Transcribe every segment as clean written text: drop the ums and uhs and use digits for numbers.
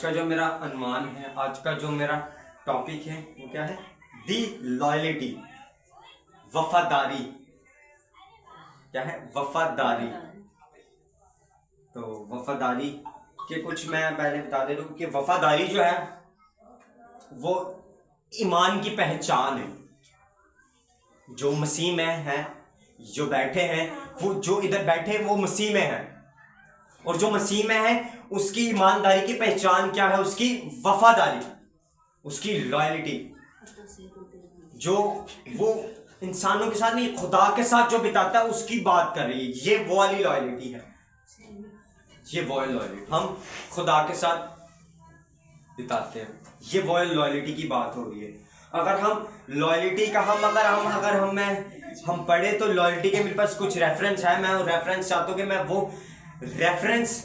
का जो मेरा अनुमान है, आज का जो मेरा टॉपिक है वो क्या है? दी लॉयलिटी, वफादारी। क्या है? वफादारी। तो वफादारी के कुछ मैं पहले बता दे दूं कि वफादारी जो है वो ईमान की पहचान है। जो मसीह में है, जो बैठे हैं, वो जो इधर बैठे वो मसीह में है, और जो मसीह में है उसकी ईमानदारी की पहचान क्या है? उसकी वफादारी, उसकी लॉयलिटी। जो वो इंसानों के साथ नहीं, खुदा के साथ जो बिताता है उसकी बात कर रही है। ये वो वाली लॉयलिटी है, ये वो लॉयलिटी हम खुदा के साथ बिताते हैं। ये वो लॉयलिटी की बात हो रही है। अगर हम लॉयलिटी का हम पढ़े तो लॉयलिटी के मेरे पास कुछ रेफरेंस है। मैं रेफरेंस चाहता हूँ कि मैं वो रेफरेंस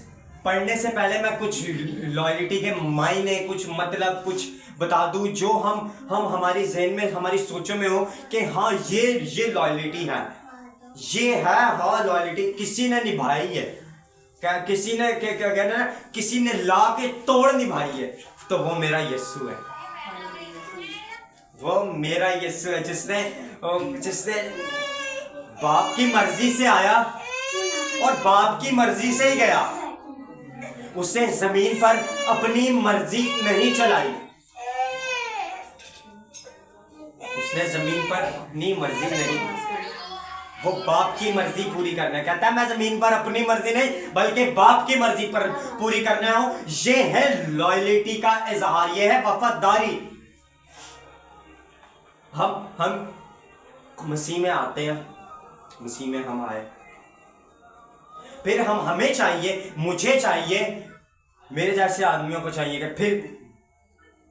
पढ़ने से पहले मैं कुछ लॉयलिटी के मायने, कुछ मतलब कुछ बता दूं जो हम हमारी ज़हन में, हमारी सोचों में हो कि हाँ ये लॉयलिटी है, ये है। हाँ लॉयलिटी किसी ने निभाई है, क्या किसी ने क्या कहना है, किसी ने ला के तोड़ निभाई है, तो वो मेरा यीशु है। वो मेरा यीशु है जिसने बाप की मर्जी से आया और बाप की मर्जी से ही गया। उसने जमीन पर अपनी मर्जी नहीं चलाई, उसने जमीन पर अपनी मर्जी नहीं, वो बाप की मर्जी पूरी करना है। कहता है मैं जमीन पर अपनी मर्जी नहीं बल्कि बाप की मर्जी पर पूरी करना हूं। ये है लॉयलिटी का इजहार, ये है वफादारी। हम मसीह में आते हैं, मसीह में हम आए, फिर हमें चाहिए, मुझे चाहिए, मेरे जैसे आदमियों को चाहिए कि फिर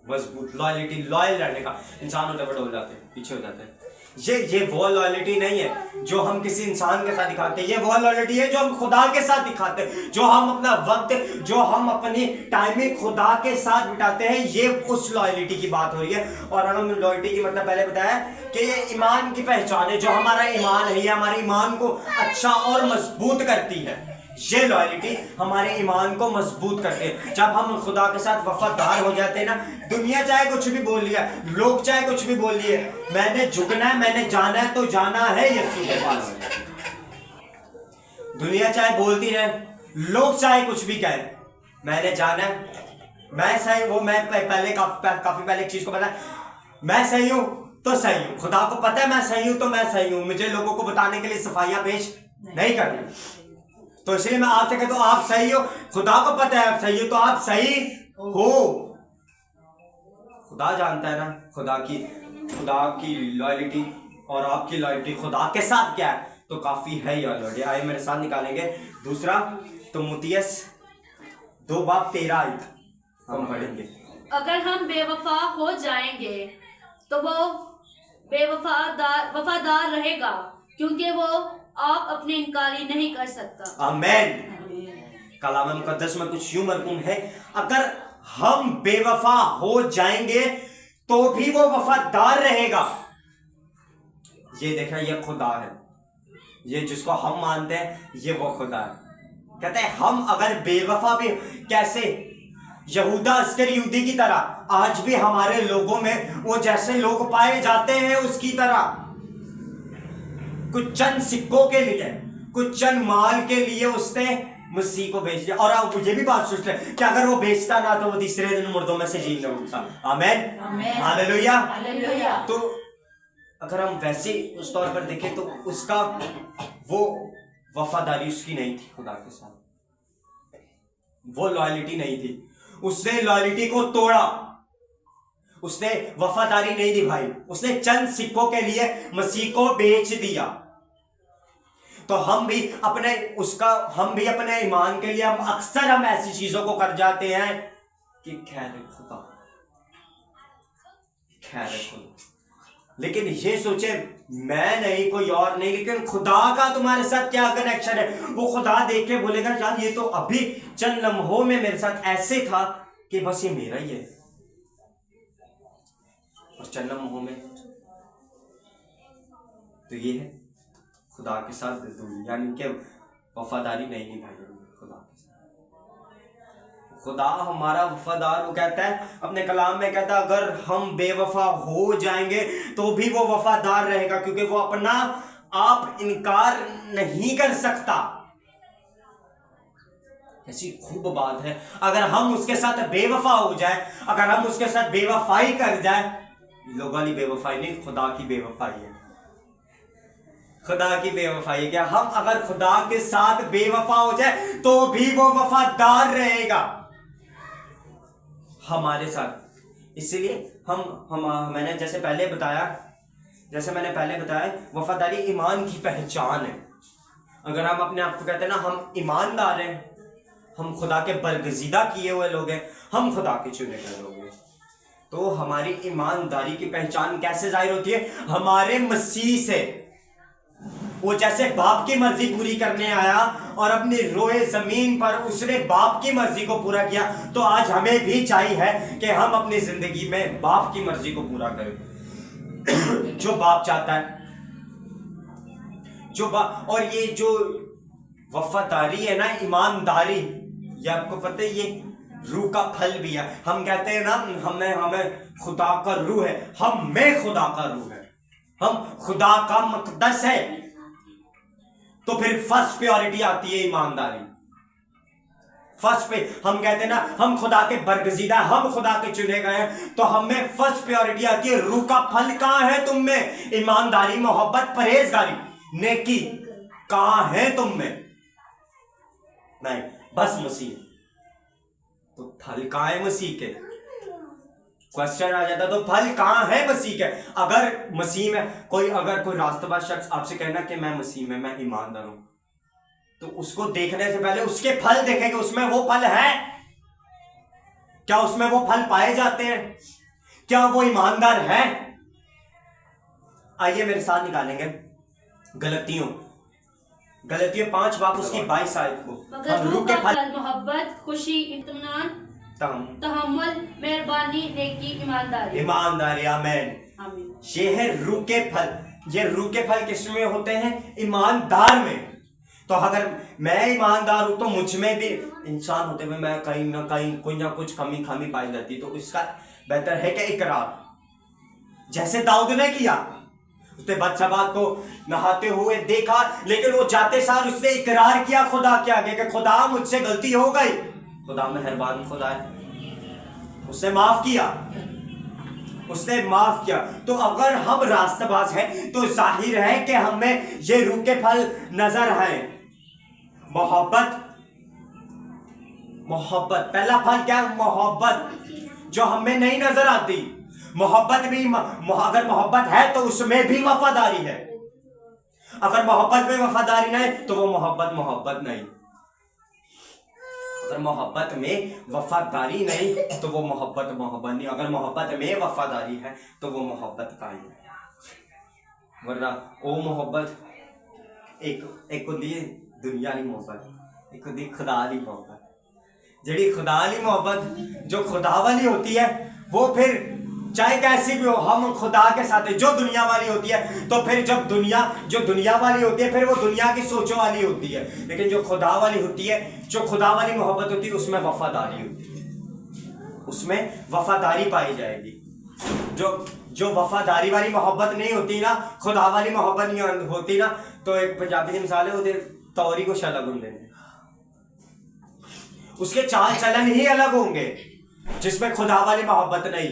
मजबूत लॉयलिटी, लॉयल रहने का। इंसान उधर हो जाते हैं, पीछे हो जाते हैं। ये वो लॉयलिटी नहीं है जो हम किसी इंसान के साथ दिखाते हैं। ये वो लॉयलिटी है जो हम खुदा के साथ दिखाते हैं, जो हम अपना वक्त, जो हम अपनी टाइमिंग खुदा के साथ बिताते हैं। ये उस लॉयलिटी की बात हो रही है। और हम लॉयलिटी की मतलब पहले बताया कि ये ईमान की पहचान है। जो हमारा ईमान है, ये हमारे ईमान को अच्छा और मजबूत करती है। ये लॉयलिटी हमारे ईमान को मजबूत करती है। जब हम खुदा के साथ वफादार हो जाते हैं ना, दुनिया चाहे कुछ भी बोल लिया, लोग चाहे कुछ भी बोल लिए, मैंने झुकना है, मैंने जाना है, तो जाना है यीशु के पास। दुनिया चाहे बोलती रहे, लोग चाहे कुछ भी कहे, मैंने जाना है। मैं सही, वो मैं पहले काफी पहले एक चीज को पता, मैं सही हूं तो सही हूं। खुदा को पता है मैं सही हूं तो मैं सही हूं। मुझे लोगों को बताने के लिए सफाइयां पेश नहीं करनी। तो इसलिए मैं आपसे कहता हूं आप सही हो, खुदा को पता है आप सही हो, तो आप सही हो। खुदा जानता है ना खुदा की लॉयलिटी और आपकी लॉयलिटी खुदा के साथ क्या है, तो काफी है ये लॉयलिटी। आइए मेरे साथ निकालेंगे दूसरा तिमुथियुस 2:13 हम पढ़ेंगे। अगर हम बेवफा हो जाएंगे तो वो वफादार रहेगा, क्योंकि वो आप अपनी इनकारी नहीं कर सकता। आमीन। कलाम मुकद्दस में कुछ यूं मरकूम है, अगर हम बेवफा हो जाएंगे तो भी वो वफादार रहेगा। ये देखा, ये खुदा है, ये जिसको हम मानते हैं ये वो खुदा है। कहते हैं हम अगर बेवफा भी, कैसे यहूदा इस्करियोती की तरह आज भी हमारे लोगों में वो जैसे लोग पाए जाते हैं उसकी तरह, कुछ चंद सिक्कों के लिए, कुछ चंद माल के लिए उसने मसीह को बेच दिया। और आप ये भी बात सोच रहे कि अगर वो बेचता ना तो वो तीसरे दिन मुर्दों में से जी न उठता। आमीन, हालेलुया। तो अगर हम वैसे उस तौर पर देखें तो उसका वो वफादारी उसकी नहीं थी खुदा के साथ, वो लॉयलिटी नहीं थी। उसने लॉयलिटी को तोड़ा, उसने वफादारी नहीं निभाई, उसने चंद सिक्कों के लिए मसीह को बेच दिया। तो हम भी अपने ईमान के लिए हम ऐसी चीजों को कर जाते हैं कि खैर खुदा, लेकिन ये सोचे मैं नहीं, कोई और नहीं, लेकिन खुदा का तुम्हारे साथ क्या कनेक्शन है। वो खुदा देख के बोलेगा यार ये तो अभी चंद लम्हों में मेरे साथ ऐसे था कि बस ये मेरा ही है, और चंद लम्हों में तो ये है खुदा के साथ दूरी, यानी कि वफादारी नहीं निभाई खुदा के साथ। खुदा हमारा वफादार, वो कहता है अपने कलाम में, कहता है अगर हम बेवफा हो जाएंगे तो भी वो वफादार रहेगा, क्योंकि वो अपना आप इनकार नहीं कर सकता। ऐसी खूब बात है। अगर हम उसके साथ बेवफा हो जाए, अगर हम उसके साथ बेवफाई कर जाए, लोगों वाली बेवफाई नहीं, खुदा की बेवफाई है, खुदा की बेवफाई है। क्या हम अगर खुदा के साथ बेवफा हो जाए तो भी वो वफादार रहेगा हमारे साथ। इसलिए हम मैंने जैसे मैंने पहले बताया, वफादारी ईमान की पहचान है। अगर हम अपने आप को कहते हैं ना हम ईमानदार हैं, हम खुदा के बरगजीदा किए हुए लोग हैं, हम खुदा के चुने गए लोग हैं, तो हमारी ईमानदारी की पहचान कैसे जाहिर होती है? हमारे मसीह से। वो जैसे बाप की मर्जी पूरी करने आया और अपनी रोए जमीन पर उसने बाप की मर्जी को पूरा किया, तो आज हमें भी चाहिए है कि हम अपनी जिंदगी में बाप की मर्जी को पूरा करें जो बाप चाहता है, और ये जो वफादारी है ना, ईमानदारी, ये आपको पता है ये रूह का फल भी है। हम कहते हैं ना हमें खुदा का रूह है, हम में खुदा का रूह है, हम खुदा का मकदस है। तो फिर फर्स्ट प्रायोरिटी आती है ईमानदारी। फर्स्ट पे हम कहते हैं ना हम खुदा के बरगजीदा, हम खुदा के चुने गए हैं, तो हमें फर्स्ट प्रायोरिटी आती है रूह का फल कहां है तुम में? ईमानदारी, मोहब्बत, परहेजगारी, नेकी कहां है तुम में? नहीं, बस मसीह। तो फल कहां है मसीह के? क्वेश्चन आ जाता तो फल कहां है मसीह के? अगर मसीह में अगर कोई रास्तबाज शख्स आपसे कहना कि मैं मसीह में, मैं ईमानदार हूं, तो उसको देखने से पहले उसके फल देखेंगे, उसमें वो फल है क्या? उसमें वो फल पाए जाते हैं क्या? वो ईमानदार है? आइए मेरे साथ निकालेंगे गलतियों 5 बाप उसकी 22 आयत को। मगर रूह का फल मोहब्बत, खुशी, इत्मीनान, तहम्मुल, मेहरबानी, नेकी, ईमानदारी। आमीन। ये है रूह के फल। ये रूह के फल किसमें होते हैं? ईमानदार में। तो अगर मैं ईमानदार हूं तो मुझ में भी, इंसान होते हुए मैं कहीं ना कहीं कोई ना कुछ कमी खामी पाई जाती, तो इसका बेहतर है कि इकरार, जैसे दाऊद ने किया। उसने बत्शबा को नहाते हुए देखा, लेकिन वो जाते सार उसने इकरार किया खुदा के आगे कि खुदा मुझसे गलती हो गई। खुदा मेहरबान खुदा है, उसने माफ किया। तो अगर हम रास्तबाज हैं तो जाहिर है कि हमें ये रूह के फल नजर आए। मोहब्बत, पहला फल क्या है? मोहब्बत, जो हमें नहीं नजर आती। मोहब्बत भी, अगर मोहब्बत है तो उसमें भी वफादारी है। अगर मोहब्बत में वफादारी नहीं तो वो मोहब्बत नहीं। अगर मोहब्बत में वफादारी नहीं तो वो मोहब्बत नहीं। अगर मोहब्बत में वफादारी है तो वो मोहब्बत का ही है। वरना वो मोहब्बत एक होती है दुनिया की मोहब्बत, एक होती है खुदा वाली मोहब्बत। जड़ी खुदा वाली मोहब्बत, जो खुदा वाली होती है, वो फिर चाहे कैसी भी हो, हम खुदा के साथ है। जो दुनिया वाली होती है, तो फिर जो दुनिया वाली होती है, फिर वो दुनिया की सोचों वाली होती है। लेकिन जो खुदा वाली होती है, जो खुदा वाली मोहब्बत होती है, उसमें वफादारी होती है, उसमें वफादारी पाई जाएगी। जो वफादारी वाली मोहब्बत नहीं होती ना, खुदा वाली मोहब्बत नहीं होती ना, तो एक पंजाबी की मिसाल है, वो तौरी को शलग होंगे, उसके चाल चलन ही अलग होंगे। जिसमें खुदा वाली मोहब्बत नहीं,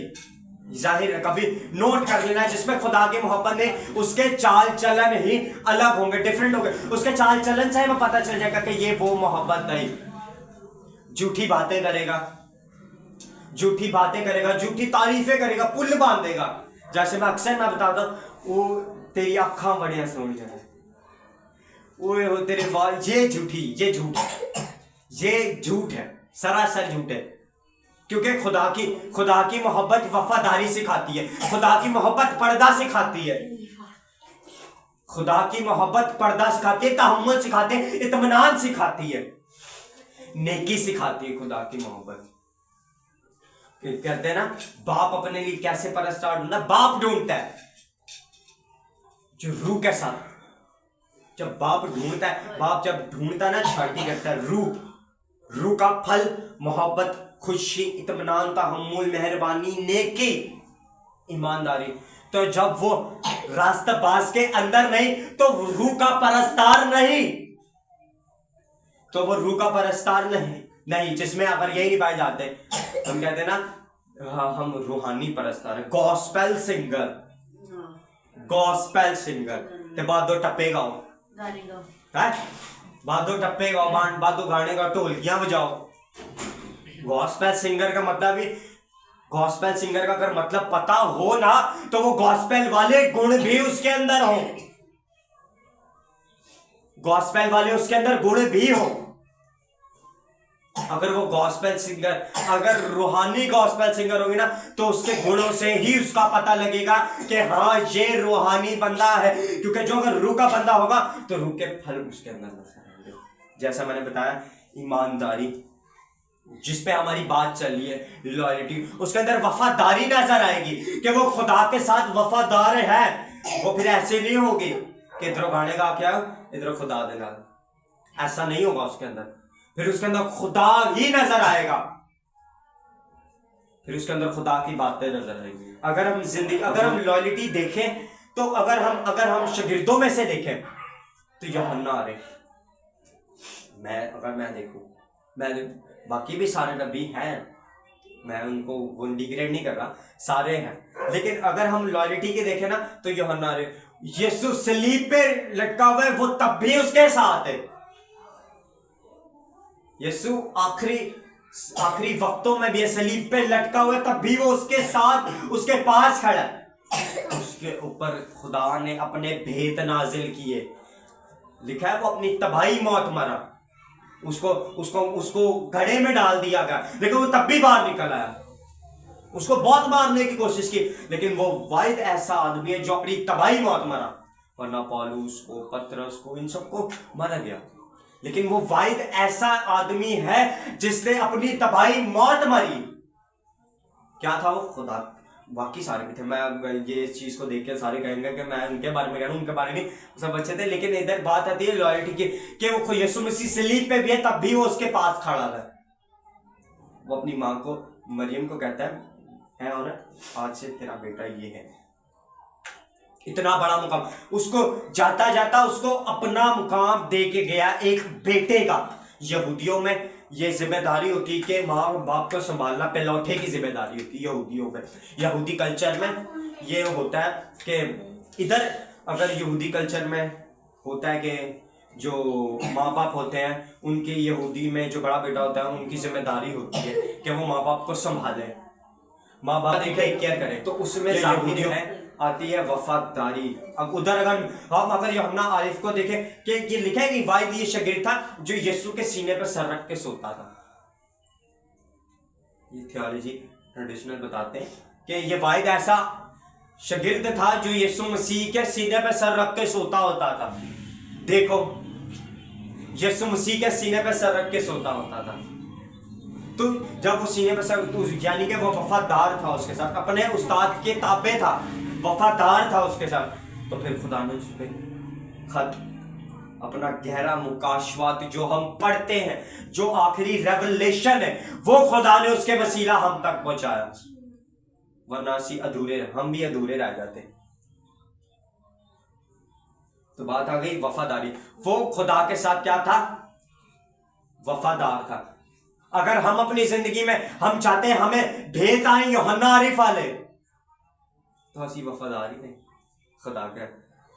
जाहिर है, कभी नोट कर लेना, जिसमें खुदा की मोहब्बत नहीं, उसके चाल चलन ही अलग होंगे, डिफरेंट होंगे। उसके चाल चलन से हमें पता चल जाएगा कि ये वो मोहब्बत नहीं। झूठी बातें करेगा, झूठी तारीफें करेगा, पुल बांधेगा। जैसे मैं अक्सर बताता हूँ, वो तेरी आँखां बड़िया सोहनियां हैं, वो तेरे बाल, ये झूठ है, सरासर झूठ है। क्योंकि खुदा की मोहब्बत वफादारी सिखाती है, खुदा की मोहब्बत पर्दा सिखाती है, खुदा की मोहब्बत पर्दा सिखाती है, तहम्मुल सिखाती है, इत्मीनान सिखाती है, नेकी सिखाती है। खुदा की मोहब्बत कहते हैं ना, बाप अपने लिए कैसे परस्तार ढूंढता है? बाप ढूंढता है जो रूह के साथ। जब बाप ढूंढता है ना, छाटी करता है रूह, रूह का फल मोहब्बत, खुशी, इत्मीनान, तहम्मुल, मेहरबानी, नेकी, ईमानदारी। तो जब वो रास्तबाज के अंदर नहीं तो रूह का परस्तार नहीं, तो वो रूह का परस्तार नहीं जिसमें अगर यही नहीं पाए जाते, हम कहते हैं ना हम रूहानी परस्तार है, गॉस्पेल सिंगर, गॉस्पेल सिंगर। ते बाद दो टप्पे गाओ, है बाद दो टप्पे गाओ, बाद दो गाने गाओ, ढोलकियां बजाओ। गॉस्पेल सिंगर का मतलब ही, गॉस्पेल सिंगर का अगर मतलब पता हो ना तो वो गॉस्पेल वाले गुण भी उसके अंदर हो, गॉस्पेल वाले उसके अंदर गुण भी हो। अगर वो गॉस्पेल सिंगर, अगर रूहानी गॉस्पेल सिंगर होगी ना तो उसके गुणों से ही उसका पता लगेगा कि हाँ ये रूहानी बंदा है, क्योंकि जो अगर रूह का बंदा होगा तो रूह के फल उसके अंदर नजर आएंगे। जैसा मैंने बताया, ईमानदारी जिस पे हमारी बात चल रही है, लॉयल्टी, उसके अंदर वफादारी नजर आएगी कि वो खुदा के साथ वफादार है। वो फिर ऐसे नहीं होगी कि इधर गाने गा क्या इधर खुदा देना, ऐसा नहीं होगा उसके अंदर। फिर उसके अंदर खुदा ही नजर आएगा, फिर उसके अंदर खुदा की बातें नजर आएंगी। अगर हम जिंदगी, अगर हम लॉयल्टी देखें तो अगर हम शागिर्दों में से देखें तो यूहन्ना आरिफ, मैं देखूं, मैं बाकी भी सारे नबी हैं, मैं उनको वो डिग्रेड नहीं कर रहा, सारे हैं, लेकिन अगर हम लॉयल्टी के देखें ना तो यूहन्ना आरिफ, यीशु सलीब पे लटका हुआ है वो तब भी उसके साथ है। यीशु आखिरी वक्तों में भी सलीब पे लटका हुआ है तब भी वो उसके साथ, उसके पास खड़ा है। उसके ऊपर खुदा ने अपने भेद नाजिल किए, लिखा है वो अपनी तबाही मौत मरा, उसको घड़े में डाल दिया गया, लेकिन वो तब भी बाहर निकल आया। उसको बहुत मारने की कोशिश की, लेकिन वो वाहिद ऐसा आदमी है जो अपनी तबाही मौत मरा, वरना पौलुस को, पतरस को, इन सबको मारा गया, लेकिन वो वाहिद ऐसा आदमी है जिसने अपनी तबाही मौत मरी। क्या था वो? खुदा। बाकी सारे भी थे, मैं ये इस चीज को देख के सारे कहेंगे कि मैं उनके बारे में कह रहा हूँ, उनके बारे में नहीं, सब अच्छे थे, लेकिन इधर बात आती है लॉयल्टी की कि वो यीशु मसीह सलीब पे भी है तब भी वो उसके पास खड़ा है। वो अपनी माँ को, मरियम को कहता है और आज से तेरा बेटा ये है। इतना बड़ा मुकाम, उसको जाता जाता उसको अपना मुकाम दे के गया एक बेटे का। यहूदियों में ये जिम्मेदारी होती कि माँ बाप को संभालना पहलौठे की जिम्मेदारी होती है यहूदियों में। यहूदी कल्चर में ये होता है कि इधर अगर यहूदी कल्चर में होता है कि जो माँ बाप होते हैं उनके, यहूदी में जो बड़ा बेटा होता है उनकी जिम्मेदारी होती है कि वो माँ बाप को संभाले, माँ बाप की टेक केयर करे। तो उसमें यहूदियों में आती है वफादारी। अब उधर अगर यूहन्ना आरिफ को देखें कि ये लिखा है कि वाहिद ये शागिर्द था जो यीशु के सीने पर सर रख के सोता था। ये थियोलॉजी ट्रेडिशनल बताते हैं कि ये वाहिद ऐसा शागिर्द था जो यीशु मसीह के सीने पर सर रख के सोता होता था। देखो, यीशु मसीह के सीने पर सर रख के सोता होता था, तो जब वो सीने पर सर, तो यानी कि वो वफादार था उसके साथ, अपने उस्ताद के ताबे था, वफादार था उसके साथ। तो फिर खुदा ने उस पर खत, अपना गहरा मुकाशवात जो हम पढ़ते हैं, जो आखिरी रेवलेशन है, वो खुदा ने उसके वसीला हम तक पहुंचाया, वरना हम भी अधूरे रह जाते। तो बात आ गई वफादारी। वो खुदा के साथ क्या था? वफादार था। अगर हम अपनी जिंदगी में हम चाहते हैं हमें भेद आए यूहन्ना आरिफ वाले, तो ऐसी वफादारी नहीं खुदा के।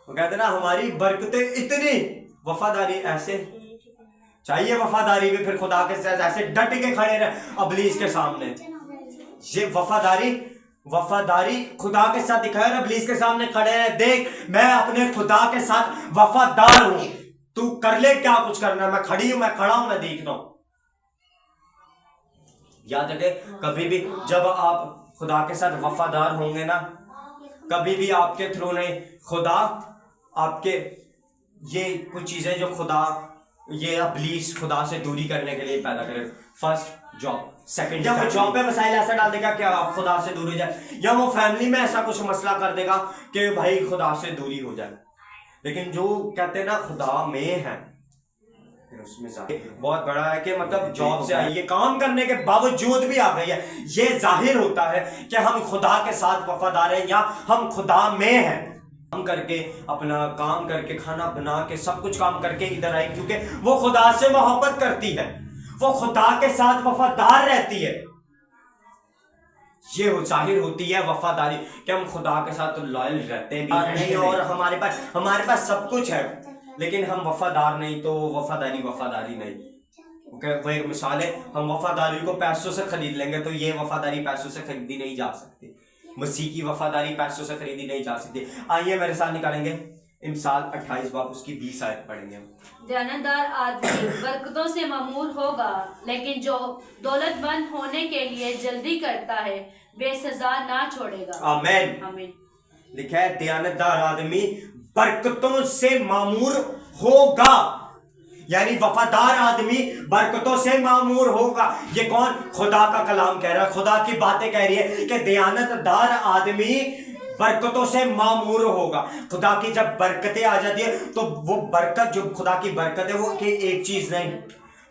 वो कहते ना हमारी बरकतें इतनी, वफादारी ऐसे चाहिए, वफादारी भी फिर खुदा के साथ ऐसे डट के खड़े रहे अबलीस के सामने। ये वफादारी खुदा के साथ दिखाए, अबलीस के सामने खड़े रहे, देख मैं अपने खुदा के साथ वफादार हूं, तू कर ले क्या कुछ करना, मैं खड़ा हूं, मैं देख रहा हूं। याद रखे, कभी भी जब आप खुदा के साथ वफादार होंगे ना, कभी भी आपके थ्रू नहीं, खुदा आपके ये कुछ चीजें जो खुदा, ये अबलीस खुदा से दूरी करने के लिए पैदा करे। फर्स्ट जॉब, सेकंड जब वो जॉब पे मसाइल ऐसा डाल देगा कि आप खुदा से दूर हो जाए, या वो फैमिली में ऐसा कुछ मसला कर देगा कि भाई खुदा से दूरी हो जाए। लेकिन जो कहते हैं ना खुदा में है, फिर उसमें बहुत बड़ा है कि मतलब जॉब से आई है, काम करने के बावजूद भी आ गई है। ये जाहिर होता है कि हम खुदा के साथ वफादार हैं या हम खुदा में हैं। काम करके, अपना काम करके, खाना बना के, सब कुछ काम करके इधर आई क्योंकि वो खुदा से मोहब्बत करती है, वो खुदा के साथ वफादार रहती है। ये जाहिर होती है वफादारी कि हम खुदा के साथ तो लॉयल रहते भी नहीं और हमारे पास सब कुछ है लेकिन हम वफादार नहीं, तो वफादारी नहीं। वो एक मिसाल है, हम वफादारी को पैसों से खरीद लेंगे तो ये वफादारी पैसों से खरीदी नहीं जा सकती। मसीह की वफादारी पैसों से खरीदी नहीं जा सकती। आइए मेरे साथ निकालेंगे इमसाल 28 बाब उसकी 20 आयत पढ़ेंगे। दयानतदार आदमी बरकतों से मामूर होगा, लेकिन जो दौलतमंद होने के लिए जल्दी करता है बेसजा ना छोड़ेगा। आमीन। आमीन। लिखा है दयानतदार आदमी बरकतों से मामूर होगा, यानी वफादार आदमी बरकतों से मामूर होगा। ये कौन? खुदा का कलाम कह रहा है, खुदा की बातें कह रही है कि दयानतदार आदमी बरकतों से मामूर होगा। खुदा की जब बरकतें आ जाती है तो वो बरकत, जो खुदा की बरकत है वो कि एक चीज नहीं।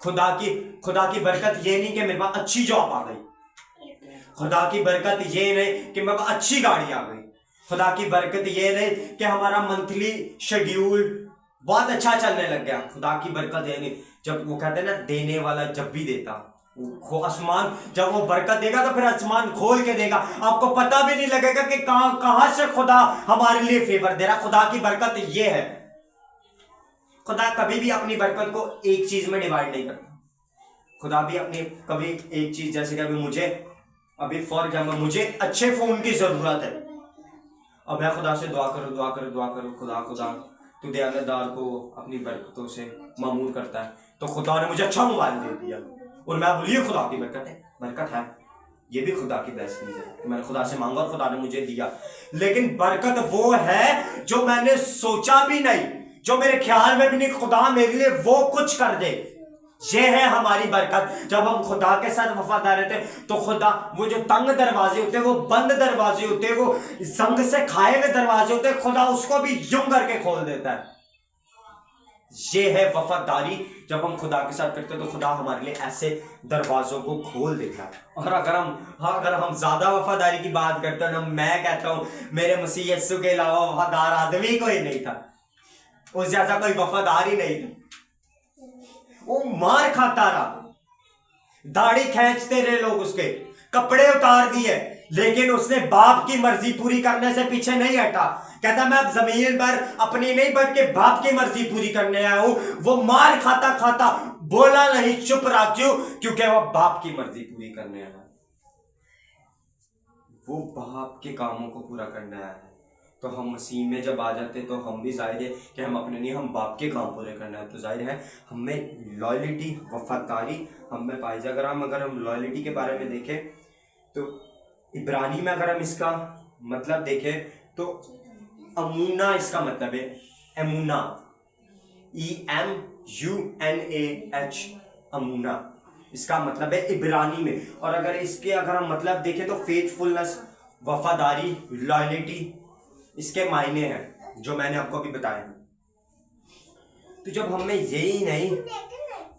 खुदा की बरकत ये नहीं कि मेरे पास अच्छी जॉब आ गई, खुदा की बरकत ये नहीं कि मेरे पास अच्छी गाड़ी आ गई, खुदा की बरकत ये नहीं कि हमारा मंथली शेड्यूल बहुत अच्छा चलने लग गया। खुदा की बरकत ये नहीं, जब वो कहते हैं ना देने वाला जब भी देता, आसमान जब वो बरकत देगा तो फिर आसमान खोल के देगा, आपको पता भी नहीं लगेगा कि कहां से खुदा हमारे लिए फेवर दे रहा। खुदा की बरकत ये है, खुदा कभी भी अपनी बरकत को एक चीज में डिवाइड नहीं करता। खुदा भी अपनी कभी एक चीज, जैसे कि अभी फॉर एग्जाम्पल मुझे अच्छे फोन की जरूरत है, अब मैं खुदा से दुआ करूं खुदा तू दयानतदार को अपनी बरकतों से मामूर करता है, तो खुदा ने मुझे अच्छा मोबाइल दे दिया और मैं बोलूँ ये खुदा की बरकत है, ये भी खुदा की ब्लेसिंग है कि मैंने खुदा से मांगा और खुदा ने मुझे दिया। लेकिन बरकत वो है जो मैंने सोचा भी नहीं, जो मेरे ख्याल में भी नहीं, खुदा मेरे लिए वो कुछ कर दे, ये है हमारी बरकत। जब हम खुदा के साथ वफादार रहते हैं तो खुदा, वो जो तंग दरवाजे होते हैं, वो बंद दरवाजे होते हैं, वो संग से खाए हुए दरवाजे होते हैं, खुदा उसको भी यूं करके खोल देता है। ये है वफादारी। जब हम खुदा के साथ करते हैं तो खुदा हमारे लिए ऐसे दरवाजों को खोल देता है। और अगर हम ज्यादा वफादारी की बात करते हैं ना, मैं कहता हूं मेरे मसीह यीशु के अलावा वफादार आदमी कोई नहीं था, उस जैसा कोई वफादार ही नहीं था। वो मार खाता रहा, दाढ़ी खींचते रहे लोग, उसके कपड़े उतार दिए, लेकिन उसने बाप की मर्जी पूरी करने से पीछे नहीं हटा। कहता मैं अब जमीन पर अपनी नहीं बल्कि बाप की मर्जी पूरी करने आया हूं। वो मार खाता खाता बोला नहीं, चुप रहा। क्यों? क्योंकि वो बाप की मर्जी पूरी करने आया, वो बाप के कामों को पूरा करने आया है। तो हम मसीह में जब आ जाते तो हम भी जाहिर है कि हम अपने नहीं, हम बाप के काम पूरे करना है। तो जाहिर है हमें लॉयल्टी, वफादारी हम में पाई जाए। अगर हम लॉयल्टी के बारे में देखें तो इब्रानी में अगर हम इसका मतलब देखें तो अमूना इसका मतलब है, एमुना, EMUNAH, अमूना इसका मतलब है इब्रानी में। और अगर हम मतलब देखें तो फेथफुलनेस, वफादारी, लॉयल्टी इसके मायने हैं जो मैंने आपको अभी बताए। तो जब हमें यही नहीं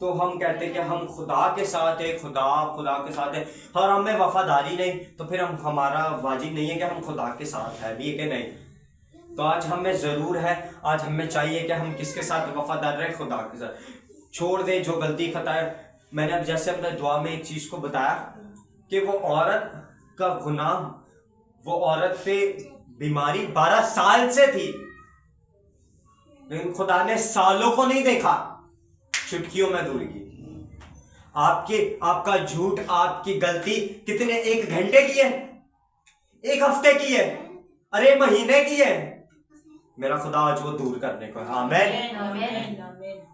तो हम कहते हैं कि हम खुदा के साथ है, खुदा के साथ है, और हमें वफादारी नहीं, तो फिर हमारा वाजिब नहीं है कि हम खुदा के साथ है भी है कि नहीं। तो आज हमें ज़रूर है, आज हमें चाहिए कि हम किसके साथ वफादार रहे, खुदा के साथ। छोड़ दें जो गलती खता है। मैंने अब जैसे अपने दुआ में एक चीज़ को बताया कि वो औरत का गुनाह, वो औरत पे बीमारी 12 साल से थी, लेकिन खुदा ने सालों को नहीं देखा, चुटकियों में दूर की। आपका झूठ, आपकी गलती कितने, 1 घंटे की है, 1 हफ्ते की है, अरे महीने की है, मेरा खुदा आज वो दूर करने को है। आमीन।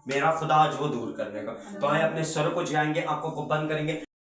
मेरा खुदा आज वो दूर करने का। तो आए अपने सर को झुकाएंगे, आंखों को बंद करेंगे